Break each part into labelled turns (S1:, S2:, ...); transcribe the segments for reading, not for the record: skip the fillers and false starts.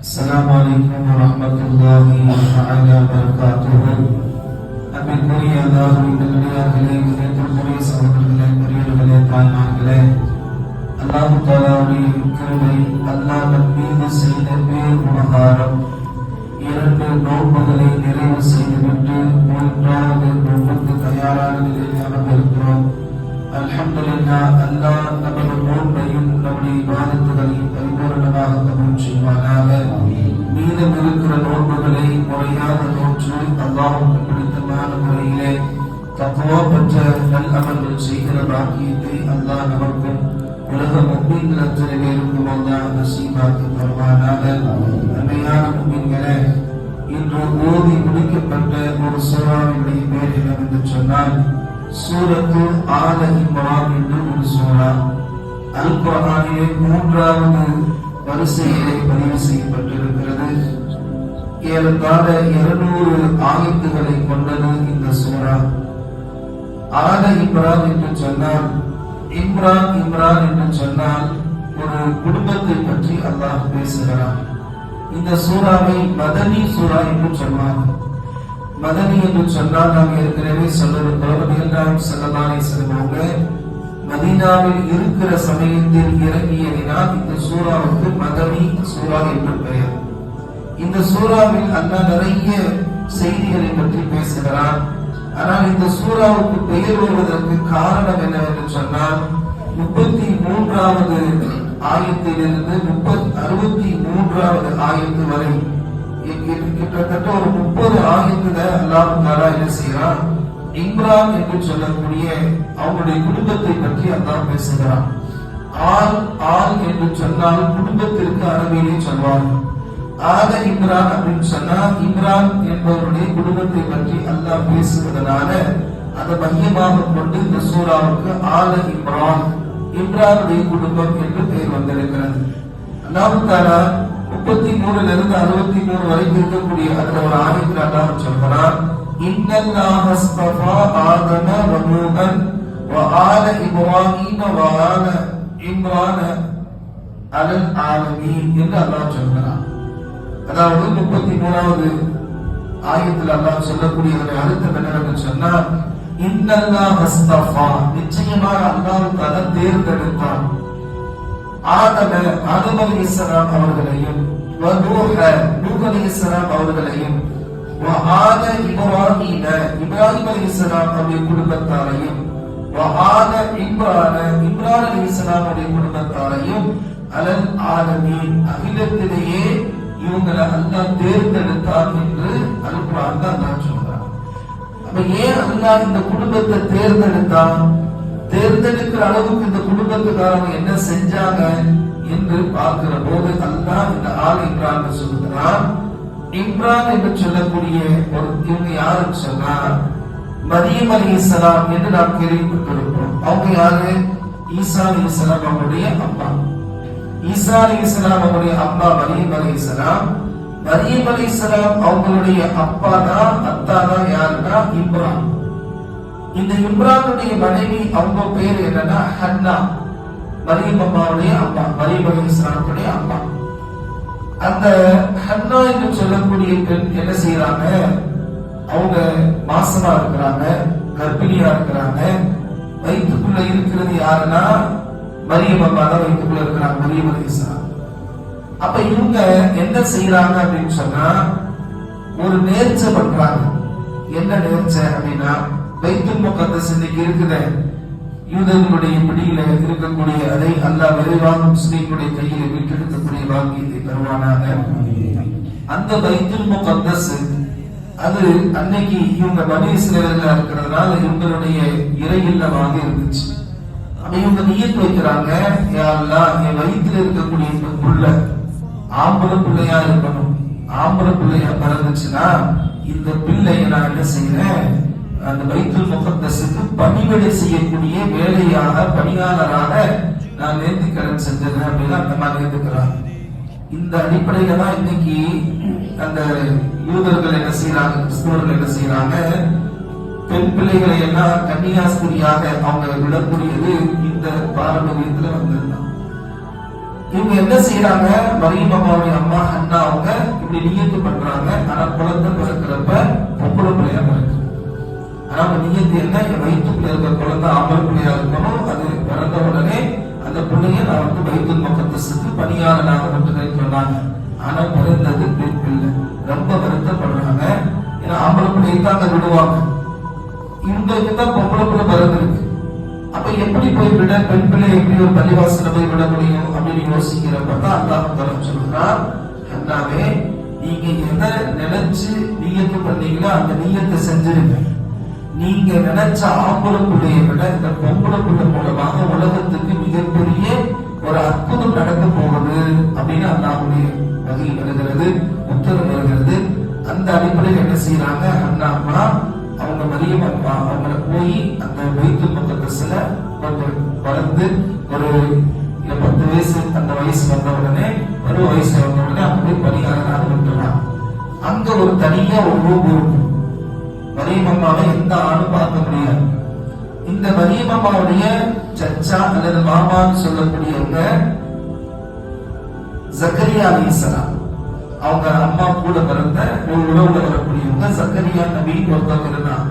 S1: السلام عليكم ورحمة الله تعالى وبركاته. அன்பிற்குரிய அல்லாஹ்வின் நல்லடியார்களே, இதயத்திற்குரிய சகோதரர்களே, பெரியவர்களே, தாய்மார்களே, அல்லாஹ் தஆலாவுடைய கிருபை, அல்லாஹ் நம் மீது செய்த பேர் உபகாரம், 2 நோன்புகளை நிறைவு செய்துவிட்டு 3வது நோன்புக்கு தயாரான நிலையில் அமர்ந்திருக்கிறோம். அல்ஹம்துலில்லாஹ். அல்லாஹ் நமது நோன்பையும் நம்முடைய இபாதத்துகளையும் பரிபூரணமாக கபூல் செய்வானாக. மீதம் இருக்கிற நோன்புகளை முறையாக நோற்று அல்லாஹ்வுக்கு பிடித்தமான முறையிலே தக்வா பெற்ற நல் அமல்கள் செய்கிற பாக்கியத்தை அல்லாஹ் நமக்கும் உலக முஃமின்கள் அத்தனை பேருக்கும் அல்லாஹ் நசீபாக்கி தருவானாக. அருமையான முஃமின்களே, இன்று ஓதி முடிக்கப்பட்ட ஒரு சூறாவினுடைய பேர் என்னவென்று சொன்னால் சூரத்து ஆல இம்ரான் என்று ஒரு சூறா. அல் குர்ஆனிலே 3வது வரிசையிலே பதிவு செய்யப்பட்டிருக்கிறது. ஏறத்தாழ 200 ஆயத்துகளை கொண்டது இந்த சூறா. ஆல இம்ரான் என்று சொன்னால், இம்ரான் என்று சொன்னால் ஒரு குடும்பத்தை பற்றி அல்லாஹ் பேசுகிறார். இந்த சூறாவை மதனி சூறா என்று சொல்வாங்க. மதனி என்று சொன்னால் நாம் ஏற்கனவே சொல்லிருக்கிறோம். நபிகள் ஸல்லல்லாஹு அலைஹி வஸல்லம் மதீனாவில் இருக்கிற சமயத்தில் இறங்கியதினால் இந்த சூறாவுக்கு மதனி சூறா என்று பெயர். இந்த சூறாவில் அல்லாஹ் நிறைய செய்திகளை பற்றி பேசுகிறார். ஆனால் இந்த சூறாவுக்கு பெயர் வருவதற்கு காரணம் என்னவென்று சொன்னால் 33வது ஆயத்திலிருந்து 63வது ஆயத்து வரை கிட்டத்தட்ட ஒரு 30 ஆயத்துல அல்லாஹ் தஆலா என்ன செய்யறான், இம்ரான் என்று சொல்லக்கூடிய அவங்களுடைய குடும்பத்தை பற்றி அல்லாஹ் பேசுகிறான். ஆல் என்று சொன்னால் குடும்பத்திற்கு அரபியிலே சொல்வார்கள். ஆல இம்ரான் அப்படின்னு சொன்னா இம்ரான் என்பவருடைய குடும்பத்தை பற்றி அல்லாஹ் பேசுவதனால அதை மையமாக கொண்டு இந்த சூறாவுக்கு ஆல இம்ரானுடைய குடும்பம் என்று பெயர் வந்திருக்கிறது. அல்லாஹ் தஆலா 33 இருந்து 63 வரைக்கும் இருக்கக்கூடிய அந்த ஒரு ஆயத்தில் அல்லாஹ் சொல்கிறார், இன்னல்லாஹ அஸ்தஃபா ஆதம வ நூஹன் வ ஆல இப்ராஹீம வ ஆல இம்ரான அலல் ஆலமீன் என்று அல்லாஹ் சொல்கிறார். அதாவது 33வது ஆயத்தில் அல்லாஹ் சொல்லக்கூடிய அர்த்தம் என்னவென்று சொன்னால், இன்னல்லாஹ அஸ்தஃபா, நிச்சயமாக அல்லாஹ் தஆலா தேர்ந்தெடுத்தான் ஆதம் அலைஹிஸ்ஸலாம் அவர்களையும் வ நூஹ் அலைஹிஸ்ஸலாம் அவர்களையும் வ ஆல இப்ராஹீம் அலைஹிஸ்ஸலாம் அவருடைய குடும்பத்தாரையும் வ ஆல இம்ரான் அலைஹிஸ்ஸலாம் அவருடைய குடும்பத்தாரையும் அலல் ஆலமீன், அகிலத்திலேயே இவங்களை அல்லாஹ் தேர்ந்தெடுத்தான் என்று அல் குர்ஆன் தான் சொல்றார். அப்ப ஏன் அல்லாஹ் இந்த குடும்பத்தை தேர்ந்தெடுத்தான், தேர்ந்தெடுக்கிற அளவுக்கு இந்த குடும்பத்துக்காரங்க என்ன செஞ்சாங்க என்று பார்க்கிற போது அல்லாஹ் இந்த ஆல் இம்ரான் சொல்லுகிறான். இம்ரான் என்று சொல்லக்கூடிய ஒரு இவங்க யாருன்னு சொன்னா மரியம் அலைஹிஸ்ஸலாம் என்று நாம் கேள்விப்பட்டிருக்கிறோம். அவங்க யாரு? ஈசா அலைஹிஸ்ஸலாம் அவருடைய அம்மா. ஈசா அலைஹிஸ்ஸலாம் அவருடைய அம்மா மரியம் அலைஹிஸ்ஸலாம். மரியம் அலைஹிஸ்ஸலாம் அவங்களுடைய அப்பா தான், அத்தா தான் யாருன்னா இம்ரான். இந்த இம்ரானுடைய மனைவி அவங்க பேர் என்னன்னா ஹன்னா, மரியம் அம்மாவுடைய அம்மா, மரியம் அலைஹிஸ்ஸலாமுடைய அம்மா. அந்த ஹன்னா என்று சொல்லக்கூடிய பெண் என்ன செய்யறாங்க, அவங்க மாசமா இருக்கிறாங்க, கர்ப்பிணியா இருக்கிறாங்க. வயிற்றுக்குள்ள இருக்கிறது யாருன்னா மரியம் அம்மா தான் வயிற்றுக்குள்ள இருக்கிறாங்க, மரியம் அலைஹிஸ்ஸலாம். அப்ப இவங்க என்ன செய்யறாங்க அப்படின்னு சொன்னா ஒரு நேர்ச்சை பண்றாங்க. என்ன நேர்ச்சை அப்படின்னா, பைத்துல் முகத்தஸ் இன்னைக்கு இருக்குது, யூதர்களுடைய பிடியில இருக்கக்கூடிய அதை அல்லாஹ் விரைவாக முஸ்லிம்களுடைய கையில மீட்டெடுக்கக்கூடிய பாக்கியத்தை தருவானாக. அந்த பைத்துல் முகத்தஸ் அது அன்னைக்கு இவங்க பனி இஸ்ரவேலா இருக்கிறதுனால இவங்களுடைய இறை இல்லமாக இருந்துச்சு. அப்ப இவங்க நியத் வைக்கிறாங்க, யா அல்லாஹ் என் வயிற்றில் இருக்கக்கூடிய இந்த புள்ள ஆம்பளை பிள்ளையா இருக்கணும். ஆம்பளை பிள்ளையா பிறந்துச்சுன்னா இந்த பிள்ளைய நான் என்ன செய்யறேன், அந்த பைத்துல் முகத்தஸுக்கு பணிவிடை செய்யக்கூடிய வேலையாக, பணியாளராக நான் நேர்த்திக்கடன் செஞ்சேன் அப்படின்னு அந்த மாதிரி இருக்கிறாங்க. இந்த அடிப்படையில தான் இன்னைக்கு அந்த யூதர்கள் என்ன செய்யறாங்க, கிறிஸ்தவர்கள் என்ன செய்யறாங்க, பெண் பிள்ளைகளை எல்லாம் கன்னியாஸ்திரியாக அவங்க விடக்கூடியது இந்த பாரம்பரியத்துல வந்திருந்தாங்க. இவங்க என்ன செய்யறாங்க, மரியம் அம்மாவுடைய அம்மா ஹன்னா அவங்க நியத்து பண்றாங்க. ஆனா குழந்தை பிறக்கிறப்ப பொம்பளை பிள்ளையா பிறகு. ஆனா அவங்க நியத்து என்ன, என் வயிற்றுக்குள்ள இருக்கிற குழந்தை ஆம்பளை பிள்ளையா இருக்கணும். அது பிறந்த உடனே அந்த பிள்ளைய நான் வந்து வயிற்று முகத்தசுக்கு பணியாளனாக மட்டும் சொன்னாங்க. ஆனா பிறந்தது பெண் பிள்ளை. ரொம்ப வருத்தப்படுறாங்க. ஏன்னா ஆம்பளை பிள்ளையை தான் விடுவாங்க. இவங்களுக்கு தான் பொம்பளை பிள்ளை பிறந்திருக்கு. அப்ப எப்படி போய் விட, பெண் பிள்ளை எப்படி ஒரு பள்ளிவாசல போய் விட முடியும் அப்படின்னு யோசிக்கிறப்பதான் அல்லாஹ் சொல்றார், அல்லாவே நீங்க எதை நினைச்சு நீயத்து பண்ணீங்களோ அந்த நீயத்தை செஞ்சிருங்க. நீங்க நினைச்ச ஆம்பளை பிள்ளையை விட இந்த பொம்பளை பிள்ளை மூலமாக உலகத்துக்கு மிகப்பெரிய ஒரு அற்புதம் நடக்க போகுது அப்படின்னு அல்லாஹ்வுடைய வகை வருகிறது, உத்தரவு வருகிறது. அந்த அடிப்படையில் என்ன செய்யறாங்க, அண்ணா அவங்க மரியம் அம்மா அவங்கள போய் அந்த வயிற்று முகத்தசுல கொஞ்சம் வளர்ந்து ஒரு 10 வயசு அந்த வயசு வந்த உடனே, ஒரு வயசு வந்த உடனே அவங்க போய் பணியாளராக விட்டுறாங்க. அங்க ஒரு தனியா ஒரு ரூம் இருக்கும். மரியம் அம்மாவை எந்த ஆணும் பார்க்க முடியாது. இந்த மரியம் அம்மாவுடைய சச்சா அல்லது மாமான்னு சொல்லக்கூடியவங்க ஜக்கரியா அலைஹிஸ்ஸலாம், அவங்க அம்மா கூட பிறந்த ஒரு உறவுல வரக்கூடியவங்க ஜக்கரியா நபி ஒருத்தவங்க இருந்தாங்க.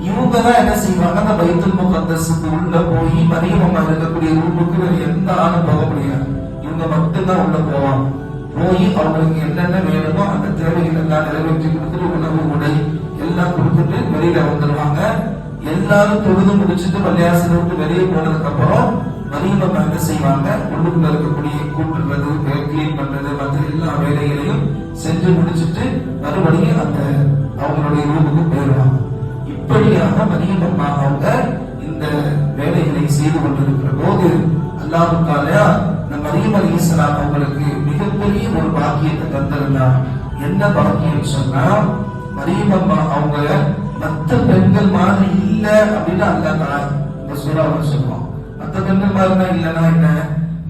S1: இவங்க தான் என்ன செய்வாங்க, அந்த பைத்துல் முகத்தஸுக்கு உள்ள போய் மரியம் அம்மா இருக்கக்கூடிய ரூமுக்கு எந்த ஆணும் போக முடியாது. இவங்க மட்டும்தான் உள்ள போவாங்க. போய் அவங்களுக்கு என்னென்ன வேணுமோ அந்த தேவைகள் எல்லாம் நிறைவேற்றி கொடுத்துட்டு உணவு உடை எல்லாம் கொடுத்துட்டு வெளியில வந்துடுவாங்க. எல்லாரும் தொழுது முடிச்சுட்டு பள்ளியாசலை விட்டு வெளியே போனதுக்கு அப்புறம் மரியம் அம்மா என்ன செய்வாங்க, உள்ளுக்குள்ள இருக்கக்கூடிய கூட்டுறது, கிளீன் பண்றது, மற்ற எல்லா வேலைகளையும் செஞ்சு முடிச்சுட்டு மறுபடியும் அந்த அவங்களுடைய ரூமுக்கு போயிடுவாங்க. இப்படியாக மரியம் அம்மா அவங்க இந்த வேலைகளை செய்து கொண்டிருக்கிற போது அல்லாஹ் தஆலா இந்த மரியம் அலைஹிஸ்ஸலாம் அவங்களுக்கு மிகப்பெரிய ஒரு பாக்கியத்தை தந்திருந்தார். என்ன பாக்கியம் சொன்னா, மரியம் அம்மா அவங்க மற்ற பெண்கள் மாதிரி இல்ல அப்படின்னு அல்லாஹ் தஆலா இந்த சூறாவுல சொல்லுவாங்க. மற்ற பெண்கள் மாதிரி இல்லைன்னா என்ன,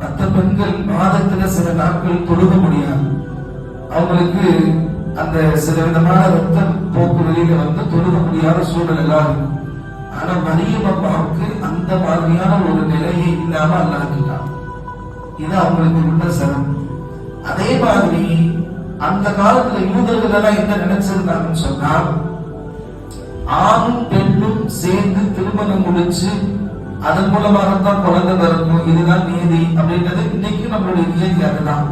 S1: மற்ற பெண்கள் மாதத்துல சில நாட்கள் தொழுக முடியாது. அவங்களுக்கு அந்த சில விதமான ரத்த போக்கு வெளியில வந்து தொழுக முடியாத சூழல் எல்லாம் இருக்கும். ஆனா மரியம் அம்மாவுக்கு அந்த மாதிரியான ஒரு நிலையை இல்லாம அல்லாஹ், இது அவங்களுக்கு உள்ள சிரமம். அதே மாதிரி அந்த காலத்துல யூதர்கள் எல்லாம் என்ன நினைச்சிருந்தாங்கன்னு சொன்னா, ஆணும் பெண்ணும் சேர்ந்து திருமணம் முடிச்சு அதன் மூலமாகத்தான் குழந்தை பிறக்கும், இதுதான் நீதி அப்படின்றது இன்னைக்கு நம்மளுடைய நியதி அதுதான்.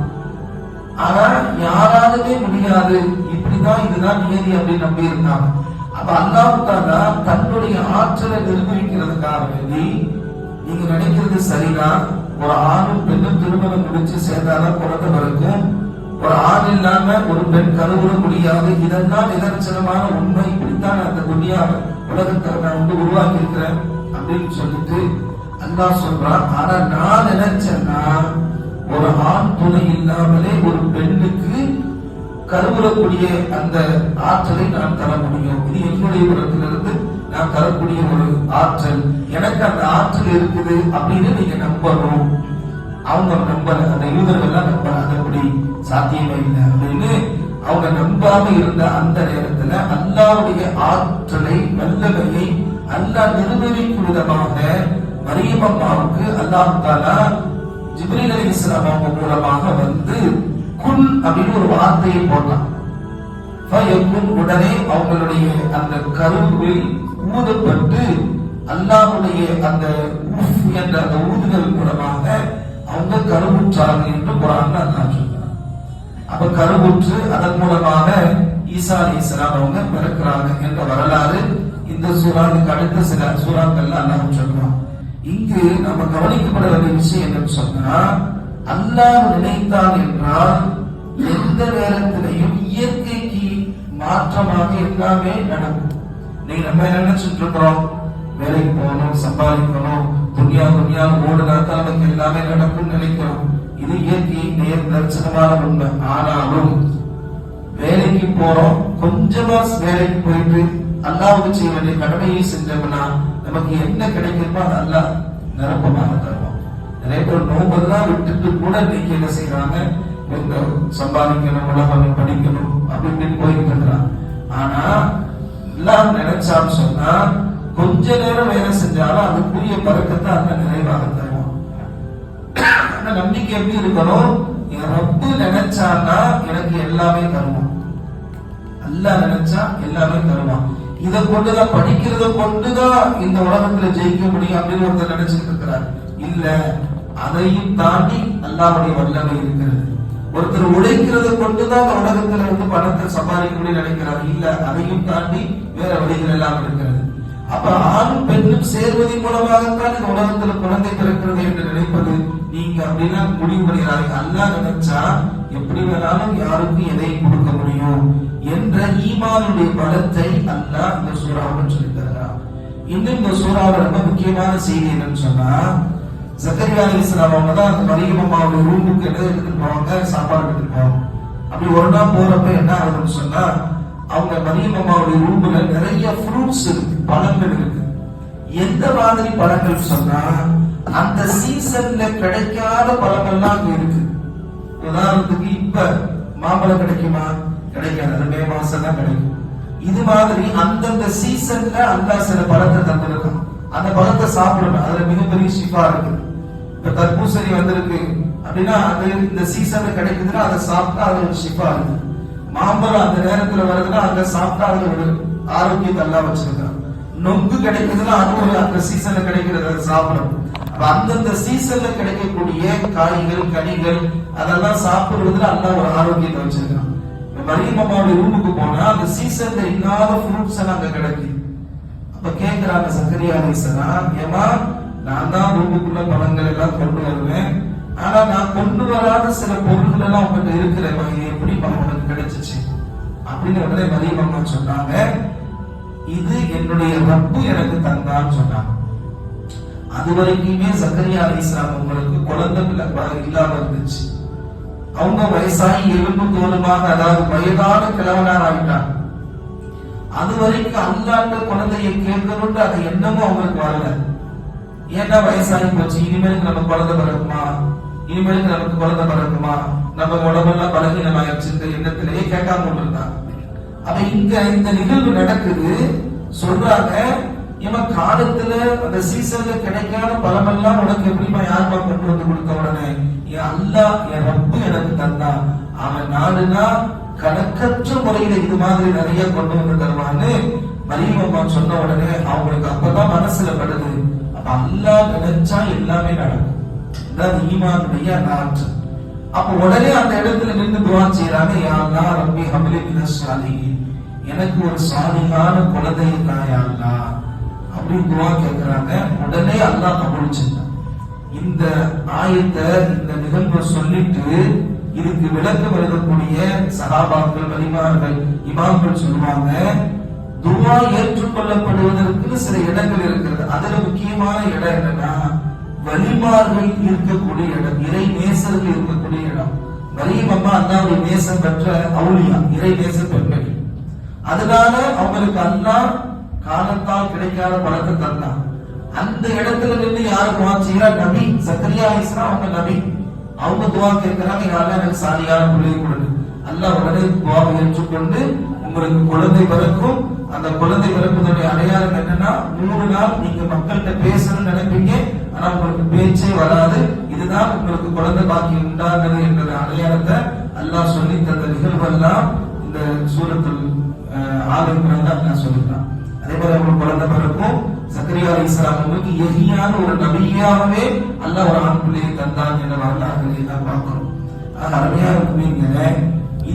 S1: ஆனா யாராலுமே முடியாது, இப்படிதான் இதுதான் நியதி அப்படின்னு நம்பி இருந்தாங்க. அப்ப அல்லாஹ் தஆலா தன்னுடைய ஆற்றலை நிரூபிக்கிறதுக்காக வேண்டி, நீங்க நினைக்கிறது சரிதான், ஒரு ஆணும் பெண்ணும் திருமணம் முடிச்சு சேர்ந்தாதான் குழந்தை பிறக்கும், ஒரு ஆண் இல்லாம ஒரு பெண் கருவுற முடியாது, இதெல்லாம் நிதர்சனமான உண்மை, இப்படித்தான் அந்த துனியா உலகத்தை நான் வந்து உருவாக்கி இருக்கிறேன் அப்படின்னு சொல்லிட்டு அல்லாஹ் சொல்றான். ஆனா நான் நினைச்சேன்னா ஒரு ஆண் துணை இல்லாமலே ஒரு பெண்ணுக்கு கருவுறக்கூடிய அந்த ஆற்றலை நான் தர முடியும். இது என்னுடைய புறத்திலிருந்து நான் தரக்கூடிய ஒரு ஆற்றல், எனக்கு அந்த ஆற்றல் இருக்குது அப்படின்னு நீங்க நம்பணும். அவங்க நம்பல, அந்த யூதர்கள் நம்பல, அப்படி சாத்தியமே இல்லை அப்படின்னு அவங்க நம்பாம இருந்த அந்த நேரத்துல அல்லாஹ்வுடைய ஆற்றலை வல்லமையை அல்லாஹ் நிரூபிக்கும் விதமாக மரியம் அம்மாவுக்கு அல்லாஹ் தஆலா ஜிப்ரீல் அலைஹிஸ்ஸலாம் அவங்க மூலமாக வந்து குன் அப்படின்னு ஒரு வார்த்தையை போட்டான். உடனே அவங்களுடைய அந்த கருவில் ஊதப்பட்டு அல்லாஹ்வுடைய அந்த என்ற அந்த ஊதுதல் மூலமாக அவங்க கருவுற்றார்கள் என்று குர்ஆன்ல அல்லாஹ் சொல்றான். அப்ப கருவுற்று அதன் மூலமாக ஈசா அலைஹிஸ்ஸலாம் அவங்க பிறக்கிறாங்க என்ற வரலாறு இந்த சூறாவுக்கு அடுத்த சில சூறாக்கள்ல அல்லாஹ் சொல்றான். இங்கு நம்ம கவனிக்கப்பட வேண்டிய விஷயம் என்னன்னு சொன்னா, அல்லாஹ் நினைத்தான் என்றால் எந்த நேரத்திலையும் இயற்கைக்கு மாற்றமாக எல்லாமே நடக்கும். நீங்க நம்ம நினைச்சுட்டு இருக்கிறோம், வேலைக்கு போகணும், சம்பாதிக்கணும், துனியா ஓடுனாத்தான் நமக்கு எல்லாமே நடக்கும் நினைக்கிறோம். இது இயற்கை நிதர்சனமான உண்மை. ஆனாலும் வேலைக்கு போறோம், கொஞ்சமா வேலைக்கு போயிட்டு அல்லாஹ்வுக்கு செய்ய வேண்டிய கடமையை செஞ்சோம்னா நமக்கு என்ன கிடைக்குமோ அது அல்லாஹ் நிரப்பமாக தருவோம். நிறைய பேர் நோம்பெல்லாம் விட்டுட்டு கூட இன்னைக்கு என்ன செய்யறாங்க, சம்பாதிக்கணும், உலகம் படிக்கணும் அப்படின்னு போயிட்டு இருக்கிறாங்க. ஆனா எல்லாம் நினைச்சான்னு சொன்னா கொஞ்ச நேரம் வேலை செஞ்சாலும் அதுக்குரிய பறக்கத்தை அந்த நிறைவாக தருவோம். அந்த நம்பிக்கை எப்படி இருக்கணும், ரப்பு நினைச்சான்னா எனக்கு எல்லா எல்லாமே தருவான். அல்லாஹ் நினைச்சா எல்லாமே தருவான். இதை கொண்டுதான், படிக்கிறத கொண்டுதான் இந்த உலகத்துல ஜெயிக்க முடியும் அப்படின்னு ஒருத்தர் நினைச்சிட்டு இருக்கிறார். இல்ல, அதையும் தாண்டி அல்லாஹ்வுடைய வல்லமை இருக்கிறது. ஒருத்தர் உழைக்கிறத கொண்டுதான் இந்த உலகத்துல பணத்தை சம்பாதிக்க முடியும் நினைக்கிறார். இல்ல, அதையும் தாண்டி வேற வழிகள் எல்லாம் இருக்கிறது. அப்ப ஆணும் பெண்ணும் சேர்வதன் மூலமாகத்தான் இந்த உலகத்துல குழந்தை பிறக்கிறது என்று நினைப்பது நீங்க அப்படின்னா முடிவு பண்ணுகிறாங்க. அல்லாஹ் நினைச்சா எப்படி வேணாலும் யாருக்கும் எதையும் கொடுக்க முடியும் என்ற ஈமானுடைய பலத்தை அல்லாஹ் இந்த சூறாவில் சொல்லி தருகிறார். இன்னும் இந்த சூறாவில் ரொம்ப முக்கியமான செய்தி என்னன்னு சொன்னா, ஜக்கரியா அலைஹிஸ்ஸலாம் அவங்க தான் அந்த மரியம் அம்மாவுடைய ரூமுக்கு எடுத்துட்டு போவாங்க, சாப்பாடு எடுத்துட்டு போவாங்க. அப்படி ஒரு நாள் போறப்ப என்ன ஆகுதுன்னு சொன்னா, அவங்க மரியம் அம்மாவுடைய ரூம்ல நிறைய ஃப்ரூட்ஸ் இருக்கு, பழங்கள் இருக்கு. எந்த மாதிரி பழங்கள் சொன்னா, அந்த சீசன்ல கிடைக்காத பழங்கள்லாம் அங்க இருக்கு. உதாரணத்துக்கு இப்ப மாம்பழம் கிடைக்குமா? கிடைக்காது, அது மே மாசம் தான் கிடைக்கும். இது மாதிரி அந்தந்த சீசன்ல அல்லாஹ் சில பழத்தை தந்திருக்கான். அந்த பழத்தை சாப்பிடணும், அதுல மிகப்பெரிய ஷிஃபா இருக்கு. இப்ப தர்பூசணி வந்திருக்கு அப்படின்னா அது இந்த சீசன்ல கிடைக்குதுன்னா அதை சாப்பிட்டா அது ஒரு ஷிஃபா இருக்கு. மாம்பழம் அந்த நேரத்துல வருதுன்னா அதை சாப்பிட்டா அது ஒரு ஆரோக்கியத்தை எல்லாம் வச்சிருக்கான். நொங்கு கிடைக்குதுன்னா அது ஒரு அந்த சீசன்ல கிடைக்கிறது, அதை சாப்பிடணும். அந்தந்த சீசன்ல கிடைக்கக்கூடிய காய்கள் கனிகள் அதெல்லாம் சாப்பிடுறதுல அல்லாஹ் ஒரு ஆரோக்கியத்தை வச்சிருக்கான். மரியம் அம்மாவுடைய ரூமுக்கு போனா அந்த சீசன்ல இல்லாத ஃப்ரூட்ஸ் எல்லாம் அங்க கிடைக்குது. அப்ப கேட்கிறாங்க ஜக்கரியா அலைஹிஸ்ஸலாம், ஏமா நான் தான் ரூமுக்குள்ள பழங்கள் எல்லாம் கொண்டு வருவேன், ஆனா நான் கொண்டு வராத சில பொருட்கள் எல்லாம் உங்ககிட்ட இருக்கிறேன், இது எப்படி உனக்கு கிடைச்சிச்சு அப்படின்னு உடனே மரியம் அம்மா சொன்னாங்க, இது என்னுடைய ரப்பு எனக்கு தந்தான்னு சொன்னாங்க. அது வரைக்குமே ஜக்கரியா அலைஹிஸ்ஸலாம் உங்களுக்கு குழந்தை இல்லாம இருந்துச்சு. அவங்க வயசாகி எலும்பு தோலுமாக, அதாவது வயதான கிழவனார் ஆகிட்டாங்க. அது வரைக்கும் அல்லாட்ட குழந்தையை கேட்கணும்னு அது எண்ணமும் அவங்களுக்கு வரல. ஏன்னா வயசாகி போச்சு, இனிமேலுக்கு நம்ம குழந்தை பிறக்குமா, இனிமேலுக்கு நமக்கு குழந்தை பிறக்குமா, நம்ம உடம்பெல்லாம் பலகீனமாயிடுச்சு, இந்த எண்ணத்திலேயே கேட்காம கொண்டிருந்தாங்க. அப்ப இங்க இந்த நிகழ்வு நடக்குது. சொல்றாங்க, இவன் காலத்துல அந்த சீசன்ல கிடைக்காத பழமெல்லாம் உனக்கு எப்படிமா யாருமா கொண்டு வந்து கொடுத்த உடனே, என் அல்லாஹ் என் ரப்பு எனக்கு தந்தான், அவன் நாடுனா கணக்கற்ற முறையில இது மாதிரி நிறைய கொண்டு வந்து தருவான்னு மரியம் அம்மா சொன்ன உடனே அவங்களுக்கு அப்பதான் மனசுல படுது, அப்ப அல்லாஹ் நினைச்சா எல்லாமே நடக்கும். அதாவது ஈமானுடைய நாற்று. அப்ப உடனே அந்த இடத்துல நின்று துஆ செய்யறாங்க, யா அல்லாஹ் ரப்பி ஹப்லி மினஸ் சாலிஹீன், எனக்கு ஒரு சாலிஹான குழந்தையை தா யா அல்லாஹ் அப்படின்னு துஆ கேட்கிறாங்க. உடனே அல்லாஹ் கபூல் செஞ்சான். இந்த ஆயத்தை இந்த நிகழ்வை சொல்லிட்டு இதுக்கு விளக்கம் எழுதக்கூடிய சஹாபாக்கள், வலிமார்கள், இமாம்கள் சொல்லுவாங்க, துஆ ஏற்றுக்கொள்ளப்படுவதற்கு சில இடங்கள் இருக்கிறது. அதுல முக்கியமான இடம் என்னன்னா வலிமார்கள் இருக்கக்கூடிய இடம், இறை நேசர்கள் இருக்கக்கூடிய இடம். மரியம் அம்மா அல்லாஹ்வுடைய நேசம் பெற்ற அவுலியா, இறை நேச பெண்கள். அதனால அவங்களுக்கு அல்லாஹ் காலத்தால் கிடைக்காத பலத்தை தந்தான். அந்த இடத்துல நின்று யாரு துஆ செய்யறா? நபி ஜக்கரியா அலைஹிஸ்ஸலாம். அவங்க நபி, அவங்க துஆ கேட்கிறாங்க, யா அல்லாஹ் எனக்கு சாலியான பிள்ளையை கொடு. அல்லாஹ் உடனே துஆவை ஏற்றுக்கொண்டு உங்களுக்கு குழந்தை பிறக்கும். அந்த குழந்தை பிறப்பதனுடைய அடையாளம் என்னன்னா, 3 நாள் நீங்க மக்கள்கிட்ட பேசணும்னு நினைப்பீங்க, ஆனா உங்களுக்கு பேச்சே வராது, இதுதான் உங்களுக்கு குழந்தை பாக்கியம் உண்டாகிறது என்ற அடையாளத்தை அல்லாஹ் சொல்லி தந்த நிகழ்வெல்லாம் இந்த சூரத்துல் ஆல் இம்ரான் அல்லாஹ் சொல்லிட்டான். அதே போல உங்களுக்கு குழந்தை பிறக்கும். ஜக்கரியா அலைஹிஸ்ஸலாம் அவங்களுக்கு யஹ்யான ஒரு நபியாகவே அல்லாஹ் ஒரு ஆண் பிள்ளையை தந்தான் என்ற வரலாறுகளை நாம் பார்க்கிறோம். அருமையான முஃமின்களே,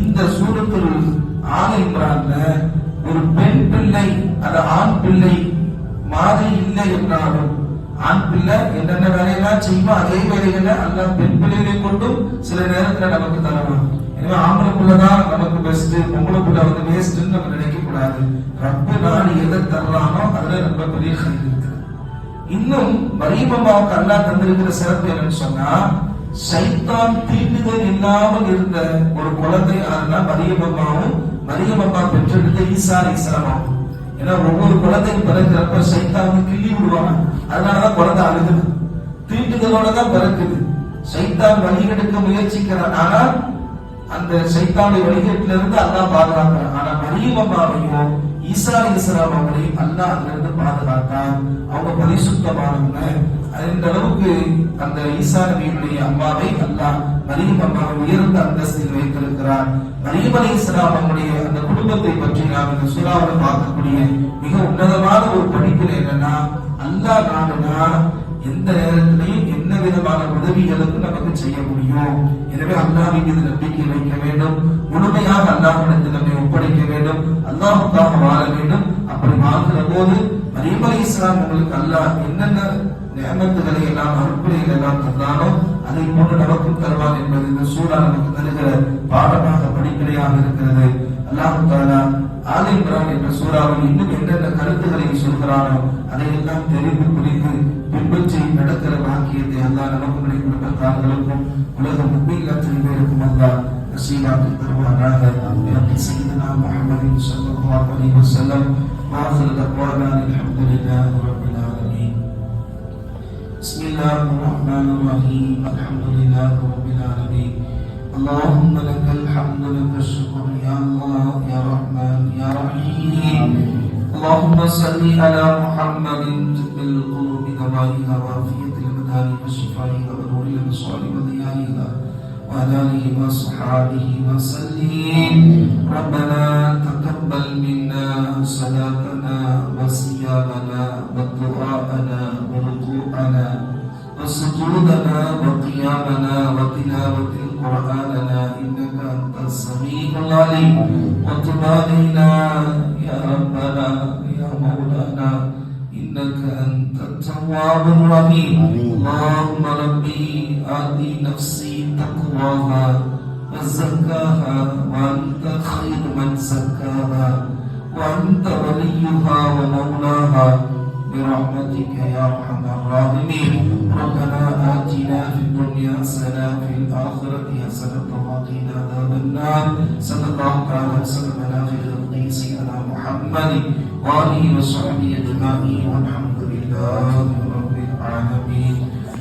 S1: இந்த சூரத்துல் ஆல் இம்ரான்ல ஒரு பெண் பிள்ளை அது ஆண் பிள்ளை மாதிரி இல்லை என்றாலும், ஆண் பிள்ளை என்னென்ன வேலையெல்லாம் செய்யுமோ அதே வேலைகளை அல்லாஹ் பெண் பிள்ளைகளை கொண்டும் சில நேரத்துல நமக்கு தரலாம். எனவே ஆம்பளை பிள்ளைதான் நமக்கு பெஸ்ட், பொம்பளை பிள்ளை வந்து வேஸ்ட்ன்னு நம்ம நினைக்க கூடாது. ரப்பு நாடு எதை தர்றானோ அதுல ரொம்ப பெரிய கல்வி இருக்கு. இன்னும் மரியம் அம்மாவுக்கு அல்லாஹ் தந்திருக்கிற சிறப்பு என்னன்னு சொன்னா, சைத்தான் தீண்டுதல் இல்லாமல் இருந்த ஒரு குழந்தை, அதுதான் மரியம் அம்மாவும் மரியம் அம்மா பெற்றெடுத்த ஈசா அலைஹிஸ்ஸலாம். ஏன்னா ஒவ்வொரு குழந்தையும் பிறக்கிறப்ப சைத்தானை கிள்ளி விடுவாங்க, அதனாலதான் குழந்தை அழுகுது, தீண்டுதலோட தான் பிறக்குது. சைத்தான் வழிகெடுக்க முயற்சிக்கிறான், ஆனால் அந்த சைத்தானுடைய வழிகேட்டில இருந்து அல்லாஹ் பாதுகாக்கிறான். ஆனா மரியம் அம்மாவையும் ஈசா அலைஹிஸ்ஸலாம் அவங்களையும் அல்லாஹ் அதுல இருந்து பாதுகாத்தான். அவங்க பரிசுத்தமானவங்க. அந்த அளவுக்கு அந்த ஈசா நபியுடைய அம்மாவை அல்லாஹ் மரியம் அம்மாவை உயர்ந்த அந்தஸ்தில் வைத்திருக்கிறார். மரியம் அலைஹிஸ்ஸலாம் அவங்களுடைய அந்த குடும்பத்தை பற்றி நாம் இந்த சூறாவில் பார்க்கக்கூடிய மிக உன்னதமான ஒரு படிப்பில் என்னன்னா, அல்லாஹ் நாடுனா எந்த நேரத்திலையும் என்ன விதமான உதவிகளுக்கு நமக்கு செய்ய முடியும். எனவே அல்லாஹ்வின் மீது நம்பிக்கை வைக்க வேண்டும், முழுமையாக அல்லாஹ்விடத்தில் நம்மை ஒப்படைக்க வேண்டும், அல்லாஹ்வுக்காக வாழ வேண்டும். அப்படி வாழ்கிற போது மரியம் அலைஹிஸ்ஸலாம் உங்களுக்கு அல்லாஹ் என்னென்ன நியமத்துகளை எல்லாம் அருட்கொடைகளை எல்லாம் தந்தானோ அதை போன்று நமக்கும் தருவான் என்பது இந்த சூறா நமக்கு தருகிற பாடமாக படிப்பினையாக இருக்கிறது. அல்லாஹ் தஆலா ஆல் இம்ரான் என்ற சூறாவில் இன்னும் என்னென்ன கருத்துக்களை சொல்கிறானோ அதையெல்லாம் தெரிந்து புரிந்து பின்பற்றி நடக்கிற பாக்கியத்தை அல்லாஹ் நமக்கு குடும்பத்தார்களுக்கும் உலக முக்மீன்கள் அத்தனை பேருக்கும் அல்லாஹ் நசீபாக்கி தருவானாக. சையதுனா முஹம்மதின் ஸல்லல்லாஹு அலைஹி வஸல்லம் وآخر دعوانا الحمد لله رب العالمين. بسم الله الرحمن الرحيم. الحمد لله رب العالمين. اللهم لك الحمد لك الشكر يا الله يا رحمن يا رحيم. اللهم صل على محمد طب القلوب دوائها وعافية الأبدان وشفائها ونور الأبصار وضيائها وعلى آله وصحبه وسلم. ربنا تقبل منا صلاتنا وصيامنا ودعاءنا وركوعنا وسجودنا وقيامنا وتلاوة قرآننا إنك أنت السميع العليم. وتب علينا يا ربنا يا مولانا إنك أنت التواب الرحيم. اللهم ربي آتي نفسي تقواها وزكاها وأنت خير من زكاها وأنت وليها ومولاها برحمتك يا أرحم الراحمين. ربنا آتنا في الدنيا حسنة وفي الآخرة حسنة وقنا عذاب النار. صلى الله تعالى وسلم على خير خلقه سيدنا محمد وآله وصحبه أجمعين والحمد لله.